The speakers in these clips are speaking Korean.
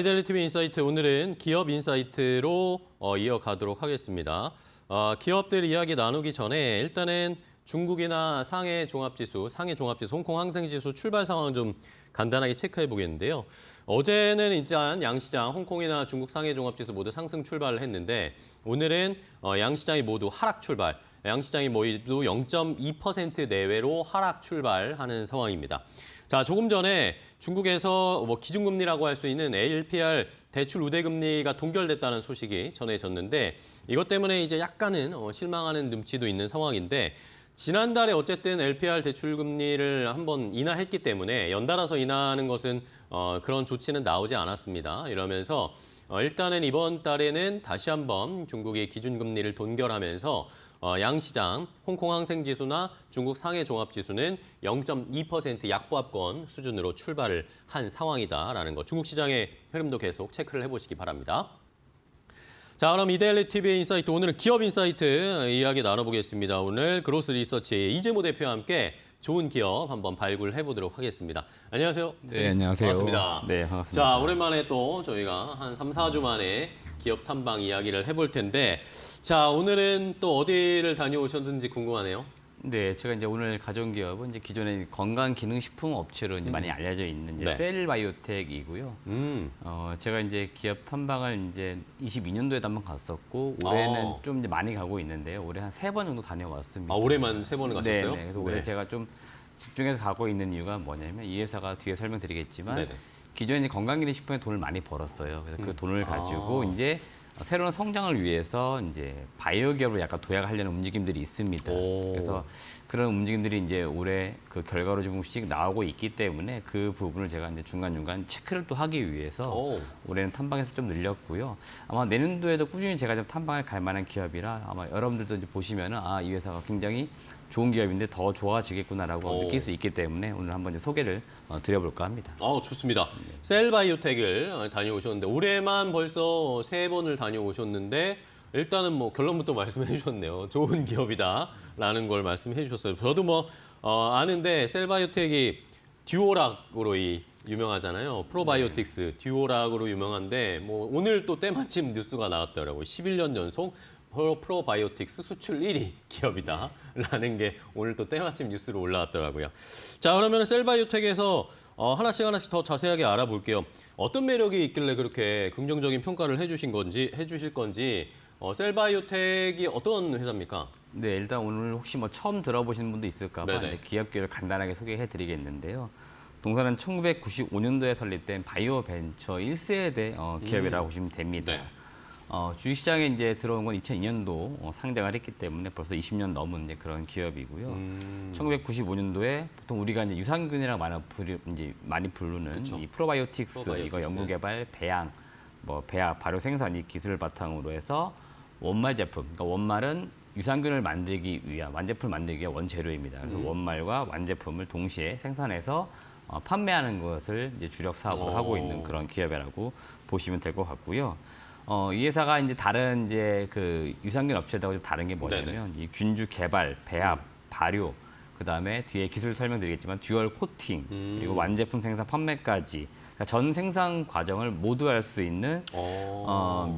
피델리티비 인사이트 오늘은 기업 인사이트로 이어가도록 하겠습니다. 기업들 이야기 나누기 전에 일단은 중국이나 상해 종합지수, 홍콩 항생지수 출발 상황 좀 간단하게 체크해 보겠는데요. 어제는 일단 양시장, 홍콩이나 중국 상해 종합지수 모두 상승 출발을 했는데 오늘은 양시장이 모두 하락 출발, 양시장이 모두 0.2% 내외로 하락 출발하는 상황입니다. 자, 조금 전에 중국에서 기준금리라고 할 수 있는 LPR 대출 우대금리가 동결됐다는 소식이 전해졌는데 이것 때문에 이제 약간은 실망하는 눈치도 있는 상황인데 지난달에 어쨌든 LPR 대출금리를 한번 인하했기 때문에 연달아서 인하하는 것은 그런 조치는 나오지 않았습니다. 이러면서 일단은 이번 달에는 다시 한번 중국의 기준금리를 동결하면서 양시장, 홍콩 항생지수나 중국 상해 종합지수는 0.2% 약보합권 수준으로 출발을 한 상황이다라는 거. 중국 시장의 흐름도 계속 체크를 해보시기 바랍니다. 자, 그럼 이데일리 TV 인사이트 오늘은 기업 인사이트 이야기 나눠보겠습니다. 오늘 그로스 리서치의 이재모 대표와 함께 좋은 기업 한번 발굴해 보도록 하겠습니다. 안녕하세요. 네, 안녕하세요. 반갑습니다. 네, 반갑습니다. 자, 오랜만에 또 저희가 한 3, 4주 만에 기업 탐방 이야기를 해볼 텐데 자, 오늘은 또 어디를 다녀오셨는지 궁금하네요. 네, 제가 이제 오늘 가져온 기업은 이제 기존의 건강기능식품 업체로 이제 많이 알려져 있는 이제 네. 셀바이오텍이고요. 제가 이제 기업 탐방을 이제 22년도에도 한번 갔었고 올해는 좀 이제 많이 가고 있는데요. 올해 한 3번 정도 다녀왔습니다. 아, 올해만 3번을 가셨어요? 네, 그래서 올해 제가 좀 집중해서 가고 있는 이유가 뭐냐면 이 회사가 뒤에 설명드리겠지만 네네. 기존에 이제 건강기능식품에 돈을 많이 벌었어요. 그래서 그 돈을 가지고 이제 새로운 성장을 위해서 이제 바이오 기업을 약간 도약하려는 움직임들이 있습니다. 그래서 그런 움직임들이 이제 올해 그 결과로 조금씩 나오고 있기 때문에 그 부분을 제가 이제 중간중간 체크를 또 하기 위해서 올해는 탐방에서 좀 늘렸고요. 아마 내년도에도 꾸준히 제가 좀 탐방을 갈 만한 기업이라 아마 여러분들도 이제 보시면은 이 회사가 굉장히 좋은 기업인데 더 좋아지겠구나라고 느낄 수 있기 때문에 오늘 한번 이제 소개를 드려볼까 합니다. 좋습니다. 셀바이오텍을 다녀오셨는데 올해만 벌써 3번을 다녀오셨는데 일단은 뭐 결론부터 말씀해 주셨네요. 좋은 기업이다라는 걸 말씀해 주셨어요. 저도 아는데 셀바이오텍이 듀오락으로 유명하잖아요. 프로바이오틱스 듀오락으로 유명한데 오늘 또 때마침 뉴스가 나왔더라고요. 11년 연속 프로바이오틱스 수출 1위 기업이다라는 게 오늘 또 때마침 뉴스로 올라왔더라고요. 자, 그러면 셀바이오텍에서 하나씩 더 자세하게 알아볼게요. 어떤 매력이 있길래 그렇게 긍정적인 평가를 해주실 건지 셀바이오텍이 어떤 회사입니까? 네, 일단 오늘 혹시 처음 들어보시는 분도 있을까 봐 기업계를 간단하게 소개해 드리겠는데요. 동사는 1995년도에 설립된 바이오 벤처 1세대 기업이라고 보시면 됩니다. 네. 주식시장에 이제 들어온 건 2002년도 상장을 했기 때문에 벌써 20년 넘은 이제 그런 기업이고요. 1995년도에 보통 우리가 이제 유산균이라고 많이 부르는 이 프로바이오틱스, 이거 연구개발, 배양, 배합, 발효 생산 이 기술을 바탕으로 해서 원말 제품, 그러니까 원말은 유산균을 만들기 위한 완제품을 만들기 위한 원재료입니다. 그래서 원말과 완제품을 동시에 생산해서 판매하는 것을 이제 주력 사업으로 하고 있는 그런 기업이라고 보시면 될 것 같고요. 이 회사가 이제 다른 이제 그 유산균 업체들하고 좀 다른 게 뭐냐면 이 균주 개발, 배합, 발효, 그다음에 뒤에 기술 설명드리겠지만 듀얼 코팅, 그리고 완제품 생산 판매까지 그러니까 전 생산 과정을 모두 할 수 있는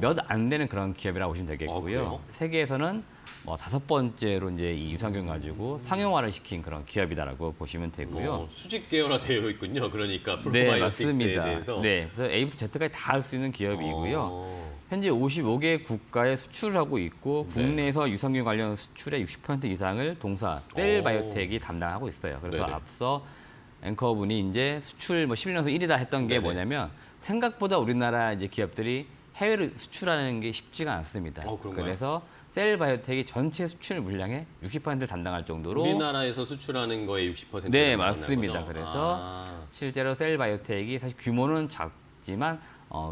몇 안 되는 그런 기업이라고 보시면 되겠고요. 세계에서는 5번째로 이제 이 유산균 가지고 상용화를 시킨 그런 기업이다라고 보시면 되고요. 수직 계열화 되어 있군요. 그러니까 네, 프로바이오틱스에 맞습니다. 대해서. 네, 그래서 A부터 Z까지 다 할 수 있는 기업이고요. 현재 55개 국가에 수출을 하고 있고 국내에서 유산균 관련 수출의 60% 이상을 동사 셀바이오텍이 담당하고 있어요. 그래서 앞서 앵커분이 이제 수출 11년에서 1위다 했던 게 뭐냐면 생각보다 우리나라 이제 기업들이 해외로 수출하는 게 쉽지가 않습니다. 그래서 셀바이오텍이 전체 수출 물량의 60%를 담당할 정도로 우리나라에서 수출하는 거의 60%를 네, 맞습니다. 그래서 실제로 셀바이오텍이 사실 규모는 작지만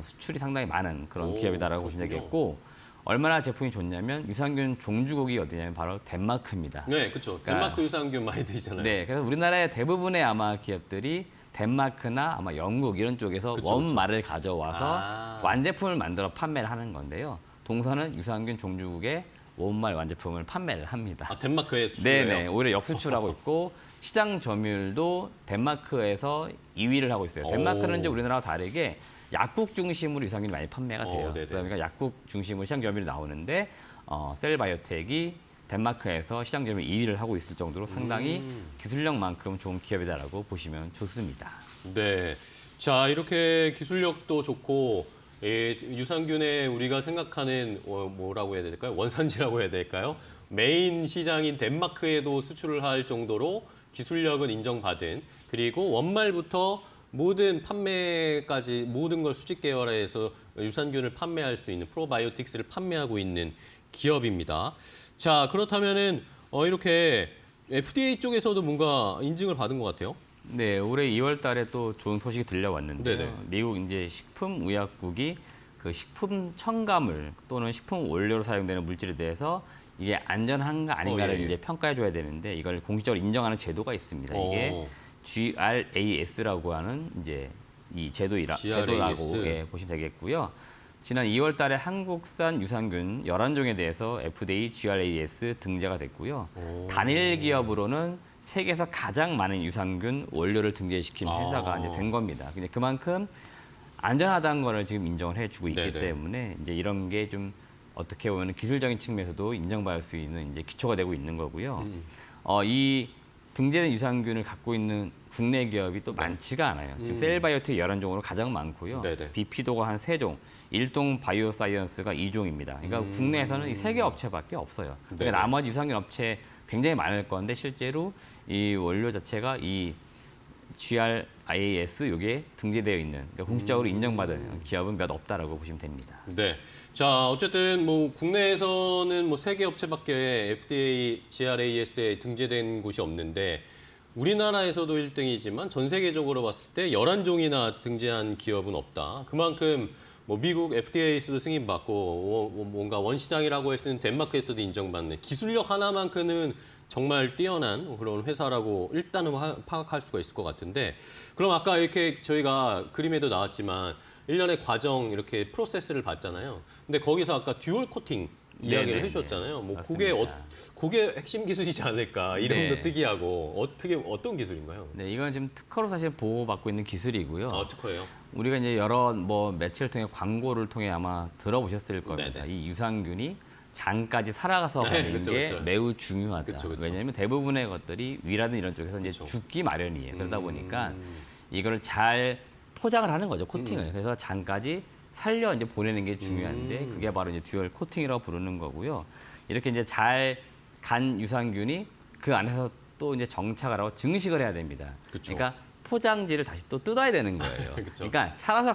수출이 상당히 많은 그런 기업이다라고 보시면 되겠고 얼마나 제품이 좋냐면 유산균 종주국이 어디냐면 바로 덴마크입니다. 네, 그렇죠. 덴마크 유산균 많이 드시잖아요. 네, 그래서 우리나라의 대부분의 아마 기업들이 덴마크나 아마 영국 이런 쪽에서 원말을 가져와서 완제품을 만들어 판매를 하는 건데요. 동사는 유산균 종주국의 원말 완제품을 판매를 합니다. 덴마크에 수출해요? 네네, 오히려 역수출하고 있고 시장 점유율도 덴마크에서 2위를 하고 있어요. 덴마크는 이제 우리나라와 다르게 약국 중심으로 유산균이 많이 판매가 돼요. 네네. 그러니까 약국 중심으로 시장 점유율이 나오는데 셀바이오텍이 덴마크에서 시장 점유율 2위를 하고 있을 정도로 상당히 기술력만큼 좋은 기업이다라고 보시면 좋습니다. 네. 자, 이렇게 기술력도 좋고 유산균의 우리가 생각하는 뭐라고 해야 될까요? 원산지라고 해야 될까요? 메인 시장인 덴마크에도 수출을 할 정도로 기술력은 인정받은, 그리고 원말부터 모든 판매까지 모든 걸 수직 계열화해서 유산균을 판매할 수 있는 프로바이오틱스를 판매하고 있는 기업입니다. 자, 그렇다면은 이렇게 FDA 쪽에서도 뭔가 인증을 받은 것 같아요. 네, 올해 2월 달에 또 좋은 소식이 들려왔는데요. 네네. 미국 이제 식품의약국이 그 식품 첨가물 또는 식품 원료로 사용되는 물질에 대해서 이게 안전한가 아닌가를 예. 이제 평가해 줘야 되는데 이걸 공식적으로 인정하는 제도가 있습니다. 이게 GRAS라고 하는 이제 이 제도라고 보시면 되겠고요. 지난 2월 달에 한국산 유산균 11종에 대해서 FDA GRAS 등재가 됐고요. 단일 기업으로는 세계에서 가장 많은 유산균 원료를 등재시킨 회사가 이제 된 겁니다. 근데 그만큼 안전하다는 거를 지금 인정을 해주고 있기 네네. 때문에 이제 이런 게 좀 어떻게 보면 기술적인 측면에서도 인정받을 수 있는 이제 기초가 되고 있는 거고요. 이 등재된 유산균을 갖고 있는 국내 기업이 또 많지가 않아요. 지금 셀바이오텍 11종으로 가장 많고요. 네네. 비피도가 한 3종, 일동 바이오사이언스가 2종입니다. 그러니까 국내에서는 이 3개 업체밖에 없어요. 네네. 그러니까 나머지 유산균 업체 굉장히 많을 건데 실제로 이 원료 자체가 이 GRAS 요게 등재되어 있는, 그러니까 공식적으로 인정받은 기업은 몇 없다라고 보시면 됩니다. 네. 자, 어쨌든 뭐 국내에서는 뭐 3개 업체밖에 FDA, GRAS에 등재된 곳이 없는데 우리나라에서도 1등이지만 전 세계적으로 봤을 때 11종이나 등재한 기업은 없다. 그만큼 뭐 미국 FDA에서도 승인받고 뭔가 원시장이라고 했을 때 덴마크에서도 인정받는 기술력 하나만큼은 정말 뛰어난 그런 회사라고 일단은 파악할 수가 있을 것 같은데, 그럼 아까 이렇게 저희가 그림에도 나왔지만 1년의 과정 이렇게 프로세스를 봤잖아요. 근데 거기서 아까 듀얼 코팅 이야기를 네네네. 해주셨잖아요. 뭐 맞습니다. 그게 핵심 기술이지 않을까. 이름도 네. 특이하고 어떤 기술인가요? 네, 이건 지금 특허로 사실 보호받고 있는 기술이고요. 특허예요. 우리가 이제 여러 뭐 매체를 통해 광고를 통해 아마 들어보셨을 겁니다. 네네. 이 유산균이 장까지 살아가서 네, 가는 그쵸, 게 그쵸. 매우 중요하다. 그쵸, 그쵸. 왜냐하면 대부분의 것들이 위라든 이런 쪽에서 이제 그쵸. 죽기 마련이에요. 그러다 보니까 이거를 잘 포장을 하는 거죠, 코팅을. 그래서 장까지 살려 이제 보내는 게 중요한데 그게 바로 이제 듀얼 코팅이라고 부르는 거고요. 이렇게 이제 잘 간 유산균이 그 안에서 또 이제 정착을 하고 증식을 해야 됩니다. 그쵸. 그러니까 포장지를 다시 또 뜯어야 되는 거예요. 그쵸. 그러니까 살아서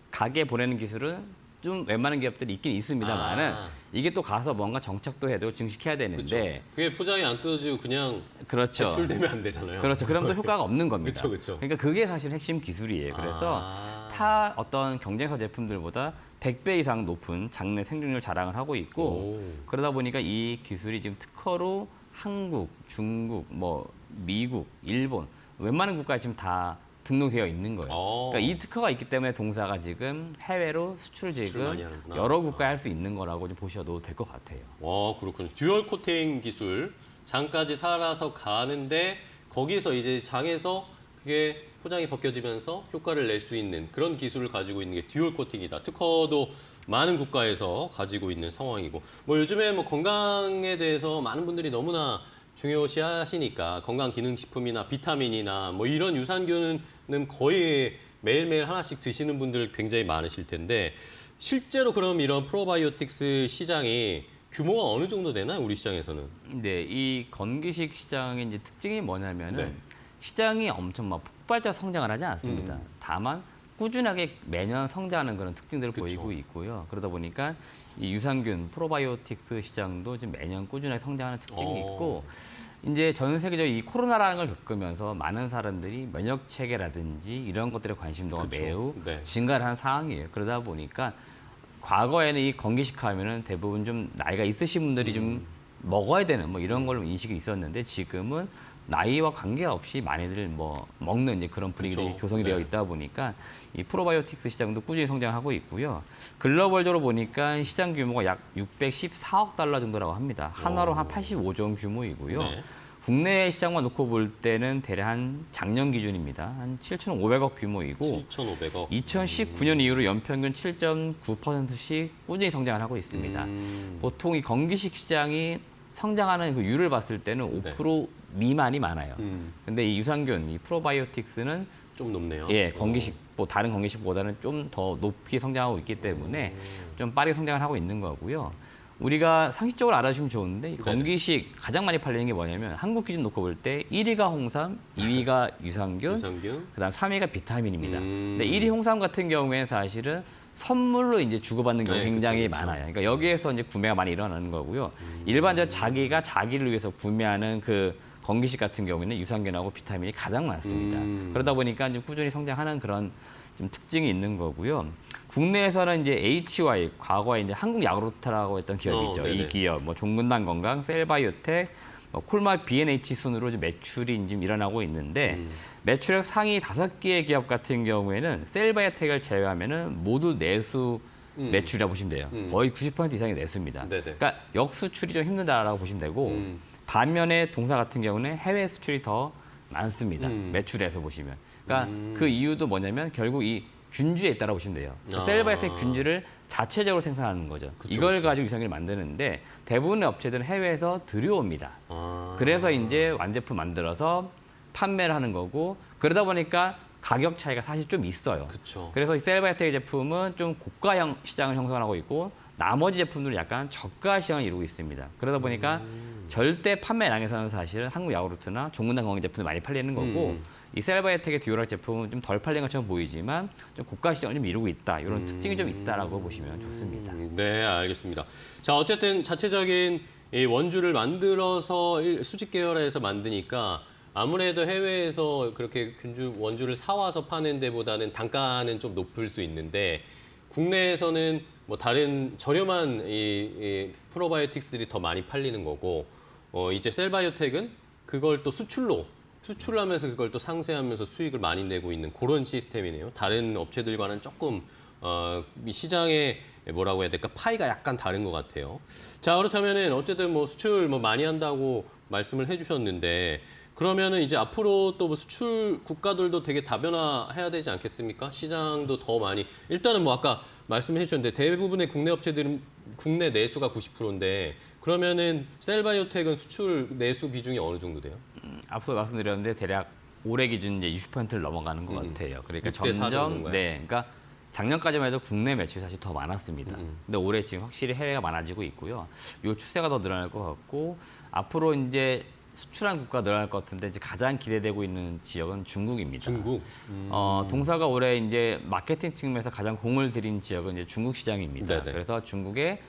가게 보내는 기술은 좀 웬만한 기업들이 있긴 있습니다만은 이게 또 가서 뭔가 정착도 해야 되고 증식해야 되는데 그게 포장이 안 뜯어지고 그냥 그렇죠. 배출되면 안 되잖아요. 그렇죠. 그럼 또 효과가 없는 겁니다. 그쵸. 그러니까 그게 사실 핵심 기술이에요. 그래서 타 어떤 경쟁사 제품들보다 100배 이상 높은 장내 생존율 자랑을 하고 있고 그러다 보니까 이 기술이 지금 특허로 한국, 중국, 뭐 미국, 일본 웬만한 국가에 지금 다 등록되어 있는 거예요. 그러니까 이 특허가 있기 때문에 동사가 지금 해외로 수출 수출 많이 지금 하는구나. 여러 국가에 할 수 있는 거라고 좀 보셔도 될 것 같아요. 와, 그렇군요. 듀얼 코팅 기술, 장까지 살아서 가는데 거기서 이제 장에서 그게 포장이 벗겨지면서 효과를 낼 수 있는 그런 기술을 가지고 있는 게 듀얼 코팅이다. 특허도 많은 국가에서 가지고 있는 상황이고, 뭐 요즘에 뭐 건강에 대해서 많은 분들이 너무나 중요시하시니까 건강기능식품이나 비타민이나 뭐 이런 유산균은 거의 매일매일 하나씩 드시는 분들 굉장히 많으실 텐데, 실제로 그럼 이런 프로바이오틱스 시장이 규모가 어느 정도 되나요, 우리 시장에서는? 네, 이 건기식 시장의 이제 특징이 뭐냐면은 네. 시장이 엄청 막 폭발적 성장을 하지 않습니다. 다만 꾸준하게 매년 성장하는 그런 특징들을 그쵸. 보이고 있고요. 그러다 보니까 이 유산균 프로바이오틱스 시장도 지금 매년 꾸준하게 성장하는 특징이 있고 이제 전 세계적으로 이 코로나라는 걸 겪으면서 많은 사람들이 면역 체계라든지 이런 것들에 관심도가 그쵸. 매우 네. 증가를 한 상황이에요. 그러다 보니까 과거에는 이 건기식 하면은 대부분 좀 나이가 있으신 분들이 좀 먹어야 되는 뭐 이런 걸로 인식이 있었는데 지금은 나이와 관계없이 많이들 뭐 먹는 이제 그런 분위기들이 그쵸. 조성이 네. 되어 있다 보니까 이 프로바이오틱스 시장도 꾸준히 성장하고 있고요. 글로벌적으로 보니까 시장 규모가 약 614억 달러 정도라고 합니다. 한화로 한 85조 규모이고요. 네. 국내 시장만 놓고 볼 때는 대략 한 작년 기준입니다. 한 7,500억 규모이고 7,500억. 2019년 이후로 연평균 7.9%씩 꾸준히 성장을 하고 있습니다. 보통 이 건기식 시장이 성장하는 그 율을 봤을 때는 5% 미만이 많아요. 근데 이 유산균, 이 프로바이오틱스는 좀 높네요. 예, 건기식, 뭐 다른 건기식보다는 좀 더 높이 성장하고 있기 때문에 좀 빠르게 성장을 하고 있는 거고요. 우리가 상식적으로 알아주시면 좋은데 이 건기식 가장 많이 팔리는 게 뭐냐면 한국 기준 놓고 볼 때 1위가 홍삼, 2위가 유산균, 유산균. 그다음 3위가 비타민입니다. 음. 근데 1위 홍삼 같은 경우에는 사실은 선물로 이제 주고받는 경우 가 네, 굉장히 그쵸. 많아요. 그러니까 여기에서 이제 구매가 많이 일어나는 거고요. 일반적으로 자기가 자기를 위해서 구매하는 그 건기식 같은 경우에는 유산균하고 비타민이 가장 많습니다. 그러다 보니까 이제 꾸준히 성장하는 그런 좀 특징이 있는 거고요. 국내에서는 이제 HY, 과거에 이제 한국 야구르트라고 했던 기업이죠. 네네. 이 기업, 뭐 종근당 건강, 셀바이오텍, 뭐 콜마 B&H 순으로 이제 매출이 지금 일어나고 있는데 매출액 상위 5개의 기업 같은 경우에는 셀바이오텍을 제외하면은 모두 내수 매출이라고 보시면 돼요. 거의 90% 이상이 내수입니다. 네네. 그러니까 역수출이 좀 힘들다라고 보시면 되고 반면에 동사 같은 경우는 해외 수출이 더 많습니다. 매출에서 보시면. 그러니까 그 이유도 뭐냐면 결국 이 균주에 있다라고 보시면 돼요. 아. 셀바이오텍 균주를 자체적으로 생산하는 거죠. 이걸 가지고 유산균을 만드는데 대부분의 업체들은 해외에서 들여옵니다. 아. 그래서 이제 완제품 만들어서 판매를 하는 거고 그러다 보니까 가격 차이가 사실 좀 있어요. 그쵸. 그래서 이 셀바이오텍 제품은 좀 고가형 시장을 형성하고 있고 나머지 제품들은 약간 저가 시장을 이루고 있습니다. 그러다 보니까 절대 판매량에서는 사실은 한국 야구르트나 종근당 건강 제품이 많이 팔리는 거고 이 셀바이오텍의 듀오락 제품은 좀 덜 팔린 것처럼 보이지만 좀 고가 시장을 좀 이루고 있다. 이런 특징이 좀 있다라고 보시면 좋습니다. 네, 알겠습니다. 자, 어쨌든 자체적인 이 원주를 만들어서 수직 계열에서 만드니까 아무래도 해외에서 그렇게 원주를 사와서 파는 데보다는 단가는 좀 높을 수 있는데 국내에서는 뭐 다른 저렴한 이 프로바이오틱스들이 더 많이 팔리는 거고 이제 셀바이오텍은 그걸 또 수출을 하면서 그걸 또 상쇄하면서 수익을 많이 내고 있는 그런 시스템이네요. 다른 업체들과는 조금 이 시장의 뭐라고 해야 될까 파이가 약간 다른 것 같아요. 자, 그렇다면은 어쨌든 뭐 수출 뭐 많이 한다고 말씀을 해주셨는데 그러면은 이제 앞으로 또 뭐 수출 국가들도 되게 다변화해야 되지 않겠습니까? 시장도 더 많이 일단은 뭐 아까 말씀해 주셨는데 대부분의 국내 업체들은 국내 내수가 90%인데 그러면은 셀바이오텍은 수출 내수 비중이 어느 정도 돼요? 앞서 말씀드렸는데 대략 올해 기준 이제 60%를 넘어가는 것 같아요. 그러니까 6대 4 점점 정도인가요? 네, 그러니까 작년까지만 해도 국내 매출이 사실 더 많았습니다. 근데 올해 지금 확실히 해외가 많아지고 있고요. 이 추세가 더 늘어날 것 같고 앞으로 이제 수출한 국가 늘어날 것 같은데 이제 가장 기대되고 있는 지역은 중국입니다. 중국. 동사가 올해 이제 마케팅 측면에서 가장 공을 들인 지역은 이제 중국 시장입니다. 네네. 그래서 중국의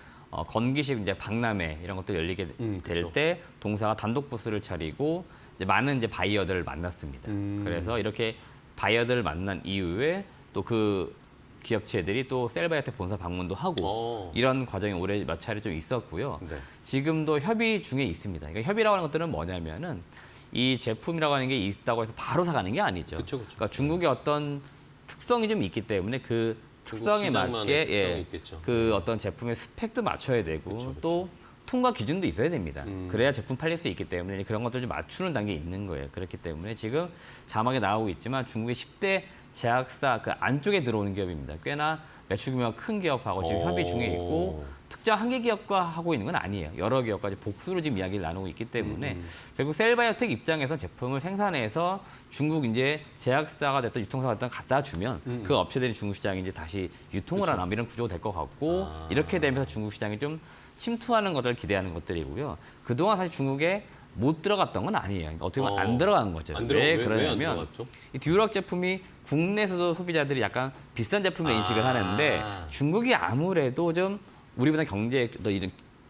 건기식 이제 박람회 이런 것들 열리게 그쵸. 될 때 동사가 단독 부스를 차리고 이제 많은 이제 바이어들을 만났습니다. 그래서 이렇게 바이어들을 만난 이후에 또 그 기업체들이 또 셀바이오텍 본사 방문도 하고 이런 과정이 올해 몇 차례 좀 있었고요. 네. 지금도 협의 중에 있습니다. 그러니까 협의라고 하는 것들은 뭐냐면은 이 제품이라고 하는 게 있다고 해서 바로 사가는 게 아니죠. 그쵸, 그쵸. 그러니까 중국의 어떤 특성이 좀 있기 때문에 그 특성에 시장만의 맞게 특성이 있겠죠. 그 어떤 제품의 스펙도 맞춰야 되고 그쵸, 그쵸. 또 통과 기준도 있어야 됩니다. 그래야 제품 팔릴 수 있기 때문에 그런 것들 좀 맞추는 단계에 있는 거예요. 그렇기 때문에 지금 자막에 나오고 있지만 중국의 10대 제약사 그 안쪽에 들어오는 기업입니다. 꽤나 매출 규모가 큰 기업하고 지금 협의 중에 있고 특정 한 개 기업과 하고 있는 건 아니에요. 여러 기업까지 복수로 지금 이야기를 나누고 있기 때문에 결국 셀바이오텍 입장에서 제품을 생산해서 중국 이제 제약사가 됐든 유통사가 됐든 갖다 주면 그 업체들이 중국 시장에 이제 다시 유통을 하는 이런 구조가 될 것 같고 이렇게 되면서 중국 시장이 좀 침투하는 것을 기대하는 것들이고요. 그동안 사실 중국에 못 들어갔던 건 아니에요. 그러니까 어떻게 보면 안 들어간 거죠. 왜 안 그러냐면 들어갔죠? 이 듀오락 제품이 국내에서도 소비자들이 약간 비싼 제품으로 인식을 하는데 중국이 아무래도 좀 우리보다 경제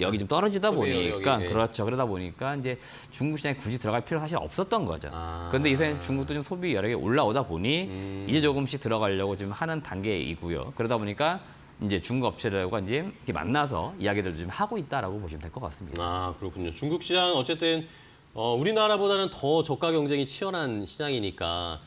여기 좀 떨어지다 소비 보니까 영역이, 예. 그렇죠. 그러다 보니까 이제 중국 시장에 굳이 들어갈 필요가 사실 없었던 거죠. 그런데 이제 중국도 좀 소비 여력이 올라오다 보니 이제 조금씩 들어가려고 지금 하는 단계이고요. 그러다 보니까 이제 중국 업체들과 이제 이렇게 만나서 이야기들도 좀 하고 있다라고 보시면 될 것 같습니다. 아, 그렇군요. 중국 시장 어쨌든 우리나라보다는 더 저가 경쟁이 치열한 시장이니까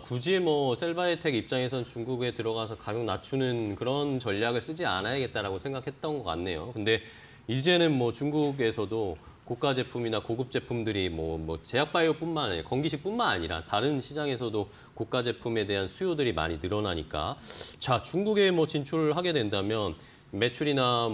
굳이 뭐 셀바이오텍 입장에선 중국에 들어가서 가격 낮추는 그런 전략을 쓰지 않아야겠다라고 생각했던 것 같네요. 근데 이제는 뭐 중국에서도 고가 제품이나 고급 제품들이 뭐 제약바이오뿐만 아니라 건기식뿐만 아니라 다른 시장에서도 고가 제품에 대한 수요들이 많이 늘어나니까 자 중국에 뭐 진출하게 된다면 매출이나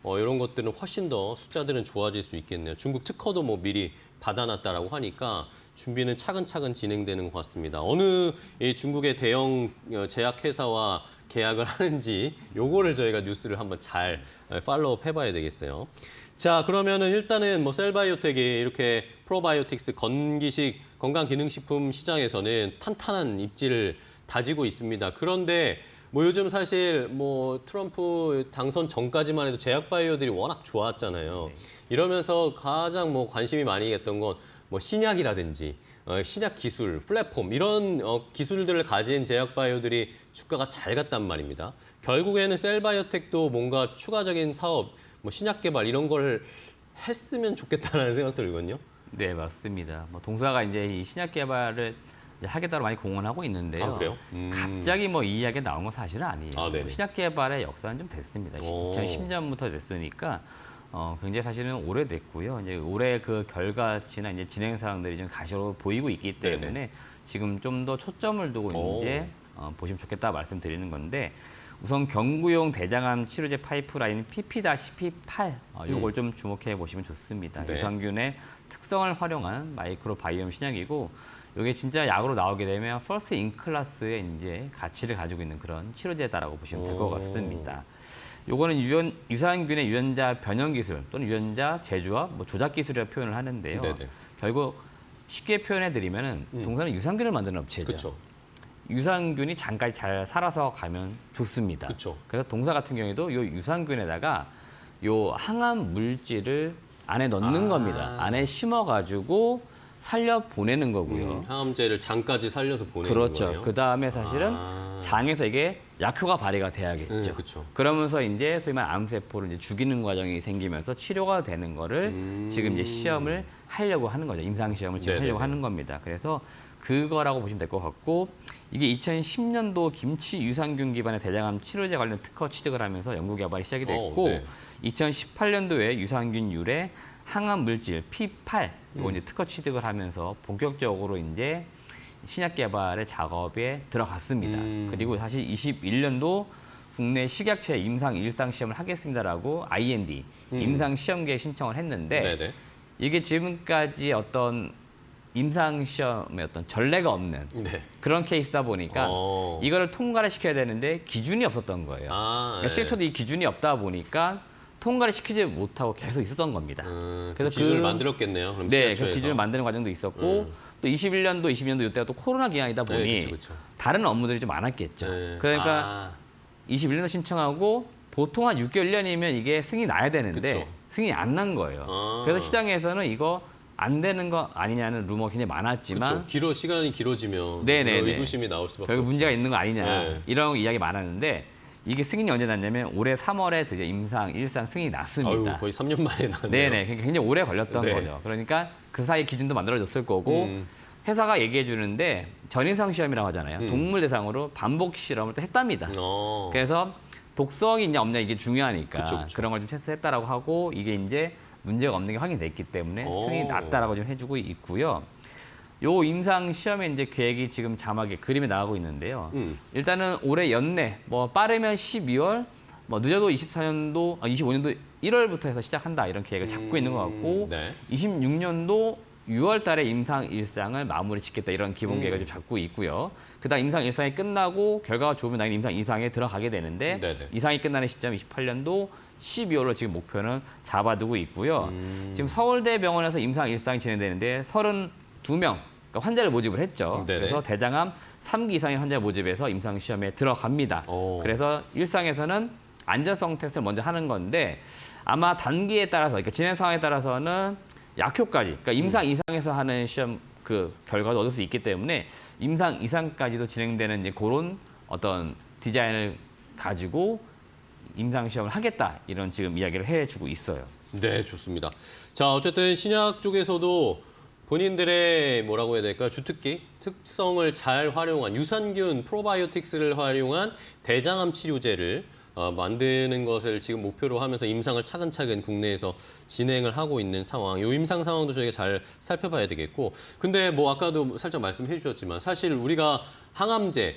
이런 것들은 훨씬 더 숫자들은 좋아질 수 있겠네요. 중국 특허도 뭐 미리 받아놨다라고 하니까 준비는 차근차근 진행되는 것 같습니다. 어느 이 중국의 대형 제약회사와 계약을 하는지 요거를 저희가 뉴스를 한번 잘 팔로우업 해봐야 되겠어요. 자 그러면은 일단은 뭐 셀바이오텍이 이렇게 프로바이오틱스 건기식 건강기능식품 시장에서는 탄탄한 입지를 다지고 있습니다. 그런데 뭐 요즘 사실 뭐 트럼프 당선 전까지만 해도 제약바이오들이 워낙 좋았잖아요. 이러면서 가장 뭐 관심이 많이 했던 건 뭐 신약이라든지 신약 기술, 플랫폼 이런 기술들을 가진 제약바이오들이 주가가 잘 갔단 말입니다. 결국에는 셀바이오텍도 뭔가 추가적인 사업, 뭐 신약 개발 이런 걸 했으면 좋겠다는 생각 들거든요. 네, 맞습니다. 뭐 동사가 이제 이 신약 개발을 이제 하겠다고 많이 공언하고 있는데요. 아, 그래요? 갑자기 뭐 이 이야기가 나온 건 사실은 아니에요. 아, 네네. 신약 개발의 역사는 좀 됐습니다. 오. 2010년부터 됐으니까 굉장히 사실은 오래됐고요. 이제 올해 그 결과치나 이제 진행 사항들이 좀 가시로 보이고 있기 때문에 네네. 지금 좀 더 초점을 두고 오. 이제 보시면 좋겠다 말씀드리는 건데 우선 경구용 대장암 치료제 파이프라인 PP-P8 요걸 좀 주목해 보시면 좋습니다. 네. 유산균의 특성을 활용한 마이크로 바이옴 신약이고 이게 진짜 약으로 나오게 되면 퍼스트 인 클래스의 이제 가치를 가지고 있는 그런 치료제다라고 보시면 될 것 같습니다. 요거는 유산균의 유전자 변형 기술 또는 유전자 제조와 뭐 조작 기술이라고 표현을 하는데요. 네네. 결국 쉽게 표현해 드리면은 동사는 유산균을 만드는 업체죠. 그렇죠. 유산균이 장까지 잘 살아서 가면 좋습니다. 그쵸. 그래서 동사 같은 경우에도 요 유산균에다가 요 항암 물질을 안에 넣는 겁니다. 안에 심어가지고 살려 보내는 거고요. 항암제를 장까지 살려서 보내는 그렇죠. 거예요. 그 다음에 사실은 장에서 이게 약효가 발휘가 돼야겠죠. 그렇죠. 그러면서 이제 소위 말하는 암세포를 이제 죽이는 과정이 생기면서 치료가 되는 거를 지금 이제 시험을 하려고 하는 거죠. 임상 시험을 지금 네네네. 하려고 하는 겁니다. 그래서 그거라고 보시면 될 것 같고 이게 2010년도 김치 유산균 기반의 대장암 치료제 관련 특허 취득을 하면서 연구 개발이 시작이 됐고 네. 2018년도에 유산균 유래 항암 물질 P8 이거 이제 특허 취득을 하면서 본격적으로 이제 신약 개발의 작업에 들어갔습니다. 그리고 사실 21년도 국내 식약처에 임상 일상 시험을 하겠습니다라고 IND 임상 시험계에 신청을 했는데 네네. 이게 지금까지 어떤 임상 시험의 어떤 전례가 없는 네. 그런 케이스다 보니까 이거를 통과를 시켜야 되는데 기준이 없었던 거예요. 그러니까 식약처도 이 기준이 없다 보니까 통과를 시키지 못하고 계속 있었던 겁니다. 그래서 기준을 만들었겠네요. 그럼 네, 그 식약처에서. 기준을 만드는 과정도 있었고 또 21년도, 22년도 이때가 또 코로나 기간이다 보니 네, 그쵸. 다른 업무들이 좀 많았겠죠. 네. 그러니까 21년도 신청하고 보통 한 6개월, 1년이면 이게 승인이 나야 되는데 그쵸. 승인이 안 난 거예요. 그래서 시장에서는 이거 안 되는 거 아니냐는 루머가 굉장히 많았지만 시간이 길어지면 네네네. 의구심이 나올 수밖에 결국 없죠. 문제가 있는 거 아니냐 네. 이런 이야기 많았는데 이게 승인이 언제 났냐면 올해 3월에 드디어 임상 일상 승인이 났습니다. 아유, 거의 3년 만에 나왔네요. 네네, 그러니까 굉장히 오래 걸렸던 네. 거죠. 그러니까 그 사이 기준도 만들어졌을 거고 회사가 얘기해 주는데 전임상 시험이라고 하잖아요. 동물 대상으로 반복 실험을 또 했답니다. 그래서 독성이 있냐 없냐 이게 중요하니까 그쵸, 그쵸. 그런 걸 좀 테스트했다라고 하고 이게 이제 문제가 없는 게 확인됐기 때문에 승인이 났다라고 좀 해주고 있고요. 요 임상 시험에 이제 계획이 지금 자막에 그림에 나가고 있는데요. 일단은 올해 연내, 뭐 빠르면 12월, 뭐 늦어도 25년도 1월부터 해서 시작한다 이런 계획을 잡고 있는 것 같고, 네. 26년도 6월 달에 임상 일상을 마무리 짓겠다 이런 기본 계획을 좀 잡고 있고요. 그다음 임상 일상이 끝나고 결과가 좋으면 당연히 임상 2상에 들어가게 되는데 네네. 이상이 끝나는 시점 28년도 12월로 지금 목표는 잡아두고 있고요. 지금 서울대 병원에서 임상 일상이 진행되는데 32명 그러니까 환자를 모집을 했죠. 네네. 그래서 대장암 3기 이상의 환자 모집에서 임상 시험에 들어갑니다. 그래서 일상에서는 안전성 테스트를 먼저 하는 건데 아마 단계에 따라서 그러니까 진행 상황에 따라서는 약효까지 그러니까 임상 이상에서 하는 시험 그 결과도 얻을 수 있기 때문에 임상 이상까지도 진행되는 이제 그런 어떤 디자인을 가지고 임상 시험을 하겠다 이런 지금 이야기를 해주고 있어요. 네, 좋습니다. 자, 어쨌든 신약 쪽에서도 본인들의 뭐라고 해야 될까요? 주특기, 특성을 잘 활용한 유산균 프로바이오틱스를 활용한 대장암 치료제를 만드는 것을 지금 목표로 하면서 임상을 차근차근 국내에서 진행을 하고 있는 상황. 이 임상 상황도 저희가 잘 살펴봐야 되겠고. 근데 뭐 아까도 살짝 말씀해 주셨지만 사실 우리가 항암제,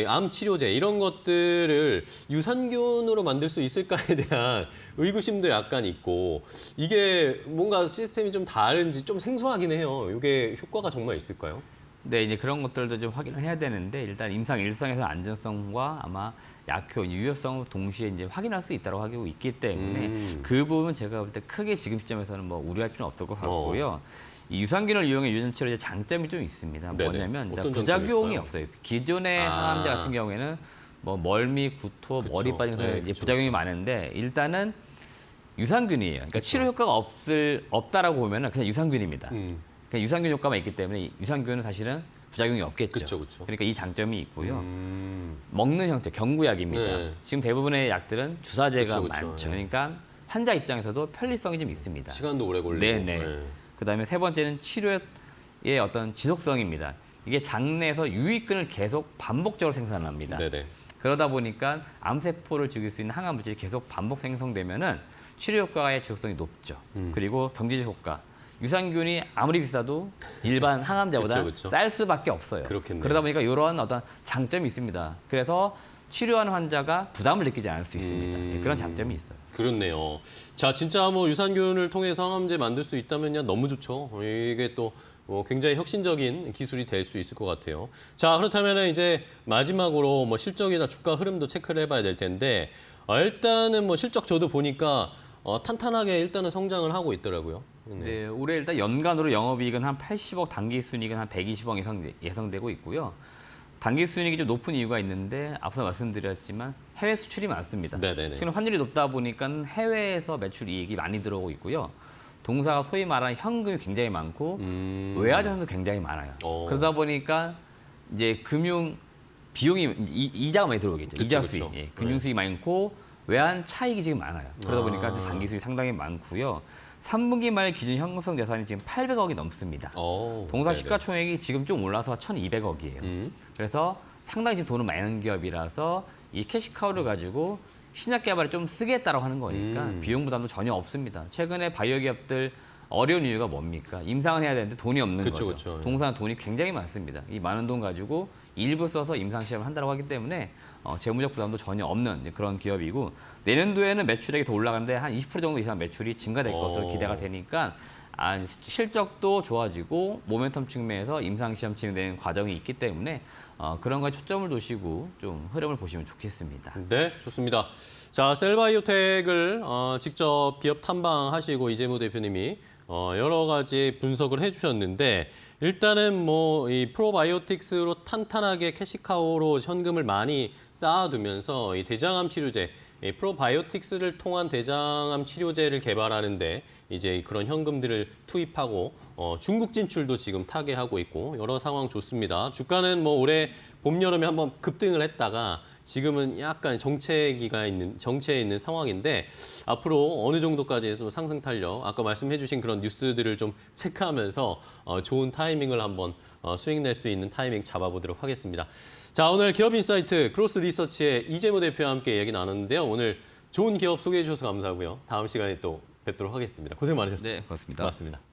암 치료제 이런 것들을 유산균으로 만들 수 있을까에 대한 의구심도 약간 있고 이게 뭔가 시스템이 좀 다른지 좀 생소하긴 해요. 이게 효과가 정말 있을까요? 네, 이제 그런 것들도 좀 확인을 해야 되는데 일단 임상 일상에서 안전성과 아마 약효, 유효성을 동시에 이제 확인할 수 있다고 하고 있기 때문에 그 부분은 제가 볼 때 크게 지금 시점에서는 뭐 우려할 필요는 없을 것 같고요. 이 유산균을 이용해 유전 치료제 장점이 좀 있습니다. 네네. 뭐냐면 일단 어떤 부작용이 장점이 없어요. 기존의 항암제 같은 경우에는 뭐 멀미, 구토, 그쵸. 머리 빠진 네, 이제 그쵸, 부작용이 많은데 일단은 유산균이에요. 그러니까 치료 효과가 없다라고 보면은 그냥 유산균입니다. 음. 그냥 유산균 효과만 있기 때문에 이 유산균은 사실은 부작용이 없겠죠. 그쵸. 그러니까 이 장점이 있고요. 음. 먹는 형태, 경구약입니다. 네. 지금 대부분의 약들은 주사제가 그쵸. 많죠. 네. 그러니까 환자 입장에서도 편리성이 좀 있습니다. 시간도 오래 걸리고. 네네. 그다음에 세 번째는 치료의 어떤 지속성입니다. 이게 장내에서 유익균을 계속 반복적으로 생산합니다. 네네. 그러다 보니까 암세포를 죽일 수 있는 항암 물질이 계속 반복 생성되면은 치료 효과의 지속성이 높죠. 그리고 경제적 효과. 유산균이 아무리 비싸도 일반 항암제보다 그쵸. 쌀 수밖에 없어요. 그렇겠네요. 그러다 보니까 이런 어떤 장점이 있습니다. 그래서 치료하는 환자가 부담을 느끼지 않을 수 있습니다. 예, 그런 장점이 있어요. 그렇네요. 자, 진짜 뭐 유산균을 통해서 항암제 만들 수 있다면야 너무 좋죠. 이게 또 굉장히 혁신적인 기술이 될 수 있을 것 같아요. 자, 그렇다면 이제 마지막으로 뭐 실적이나 주가 흐름도 체크를 해봐야 될 텐데 일단은 뭐 실적 저도 보니까 탄탄하게 일단은 성장을 하고 있더라고요. 네, 올해 일단 연간으로 영업이익은 한 80억, 단기순이익은 한 120억 예상되고 있고요. 단기순이익이 좀 높은 이유가 있는데 앞서 말씀드렸지만 해외 수출이 많습니다. 네네네. 지금 환율이 높다 보니까 해외에서 매출 이익이 많이 들어오고 있고요. 동사가 소위 말하는 현금이 굉장히 많고 외화자산도 굉장히 많아요. 그러다 보니까 이제 금융 비용이 이자가 많이 들어오겠죠. 이자 수익, 예, 금융 수익이 많고 외환 차익이 지금 많아요. 그러다 보니까 단기 수익이 상당히 많고요. 3분기 말 기준 현금성 자산이 지금 800억이 넘습니다. 동사 네네. 시가총액이 지금 좀 올라서 1,200억이에요. 그래서 상당히 지금 돈을 많이 는 기업이라서 이 캐시카우를 가지고 신약 개발에 좀 쓰겠다라고 하는 거니까 비용 부담도 전혀 없습니다. 최근에 바이오 기업들 어려운 이유가 뭡니까? 임상을 해야 되는데 돈이 없는 거죠. 그쵸. 동사는 돈이 굉장히 많습니다. 이 많은 돈 가지고 일부 써서 임상 시험을 한다고 하기 때문에 재무적 부담도 전혀 없는 그런 기업이고 내년도에는 매출액이 더 올라가는데 한 20% 정도 이상 매출이 증가될 것으로 기대가 되니까 실적도 좋아지고 모멘텀 측면에서 임상 시험 진행되는 과정이 있기 때문에 그런 거에 초점을 두시고 좀 흐름을 보시면 좋겠습니다. 네, 좋습니다. 자, 셀바이오텍을 직접 기업 탐방하시고 이재무 대표님이 여러 가지 분석을 해주셨는데 일단은 뭐 이 프로바이오틱스로 탄탄하게 캐시카우로 현금을 많이 쌓아두면서 이 대장암 치료제, 이 프로바이오틱스를 통한 대장암 치료제를 개발하는데 이제 그런 현금들을 투입하고 중국 진출도 지금 타개하고 있고 여러 상황 좋습니다. 주가는 뭐 올해 봄 여름에 한번 급등을 했다가 지금은 약간 정체에 있는 상황인데 앞으로 어느 정도까지 좀 상승 탄력, 아까 말씀해주신 그런 뉴스들을 좀 체크하면서 좋은 타이밍을 한번 수익 낼 수 있는 타이밍 잡아보도록 하겠습니다. 자, 오늘 기업인사이트 크로스 리서치의 이재무 대표와 함께 얘기 나눴는데요. 오늘 좋은 기업 소개해 주셔서 감사하고요. 다음 시간에 또 뵙도록 하겠습니다. 고생 많으셨습니다. 네, 고맙습니다. 고맙습니다.